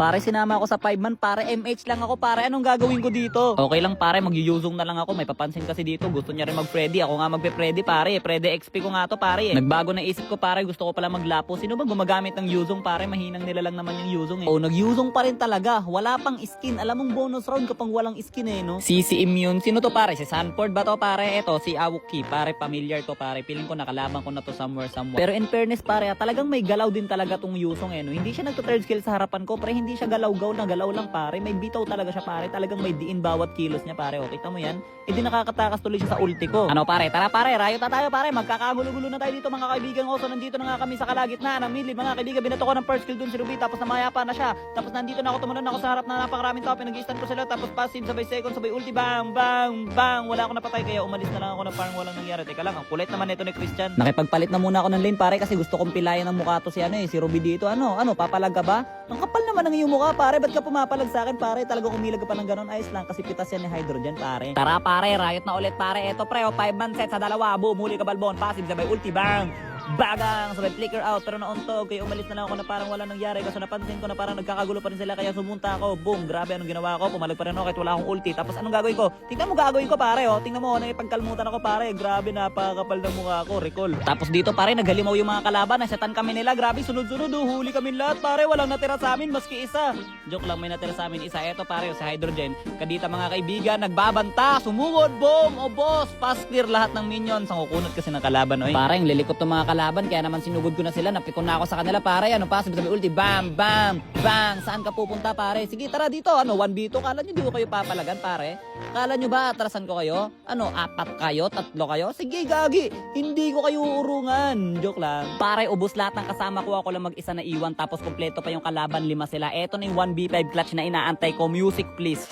Pare, sinama ako sa 5-man, pare, MH lang ako, pare, anong gagawin ko dito? Okay lang, pare, mag-yuzong na lang ako, may papansin kasi dito, gusto niya rin mag-Freddy, ako nga magpe-Freddy, pare, Freddy XP ko nga to, pare. Nagbago na isip ko, pare, gusto ko pala maglapo. Sino ba gumagamit ng yuzong, pare? Mahinang nila lang naman yung yuzong eh. Oh, nag-yuzong pa rin talaga, wala pang skin. Alam mong bonus round kapag walang skin eh, no? CC Immune, sino to, pare? Si Sanford ba to, pare? Eto, si Awuki, pare, familiar to, pare. Feeling ko nakalaban ko na to somewhere. Pero in fairness, pare, talagang may galaw din talaga tong yuzong eh, no? Hindi siya nagto-third skill sa harapan ko, pre, hindi siya galaw-gaw na galaw lang, pare. May bitaw talaga siya, pare. Talagang may diin bawat kilos niya, pare. O, kita mo yan? Hindi nakakatakas tuloy siya sa ulti ko. Ano, pare? Tara, pare, riot na tayo, pare. Magkakagulo-gulo na tayo dito, mga kaibigan ko. So, nandito na nga kami sa kalagitnaan ng mid, mga kaibigan. Binato ko ng first kill dun si Ruby, tapos namaya pa na siya. Tapos nandito na ako, tumunan ako sa harap na napakaraming tao. Pinag-i-stand ko sila, tapos passive, sabay second, sabay ulti, bang, bang, bang. Wala ako napatay, kaya umalis na lang ako na parang walang nangyari. Teka lang, ang kulit naman ito ni Christian. Nakipagpalit na muna ako ng lane, pare, kasi gusto kong pilayan ng mukha to si si Ruby dito. Ano, papalag ka ba? Ang kapal naman ng iyong mukha, pare. Ba't ka pumapalag sa akin, pare? Talagang umilag ka pa ng ganon. Ayos lang, kasi pitas yan ni Hydrogen, pare. Tara, pare, riot na ulit, pare. Eto, pre, 5-man set sa dalawa. Boom, huli ka balbon, passive, sabay ulti, bang. Bagang, sabay flicker out, pero nauntog. Kaya umalis na lang ako na parang wala nangyari. Kasi napansin ko na parang nagkakagulo pa rin sila. Kaya sumunta ako, boom, grabe, anong ginawa ko? Pumalag pa rin ako kahit wala akong ulti. Tapos anong gagawin ko? Tingnan mo gagawin ko, pare, oh. Tingnan mo, nakipagkalmutan ako, pare. Grabe, napakapal ng mukha ko, recall. Tapos dito, pare, naghalimaw yung mga kalaban. Nasetan kami nila, grabe, sunod-sunod, huli kami lahat, pare. Walang natira sa amin, maski isa. Joke lang, may natira sa amin isa. Eto, pare, si Hydrogen. Kadita, mga kaibigan, nagbabanta, sumugod, boom, o boss, pass clear lahat ng minions. Ang kukunot kasi ng kalaban, oy. Parang lilikot ng mga kalaban, kaya naman sinugod ko na sila, napikon na ako sa kanila, pare. Ano pa, sabi ulti, bam, bam, bang. Saan ka pupunta, pare? Sige, tara dito. 1v2, kala nyo di ko kayo papalagan, pare? Kala nyo ba atrasan ko kayo? 4 kayo? 3 kayo? Sige, gagi, hindi ko kayo urungan. Joke lang. Pare, ubos lahat ng kasama ko, ako lang mag-isa na iwan, tapos kompleto pa yung kalaban, 5 sila. Eto na yung 1v5 clutch na inaantay ko. Music, please.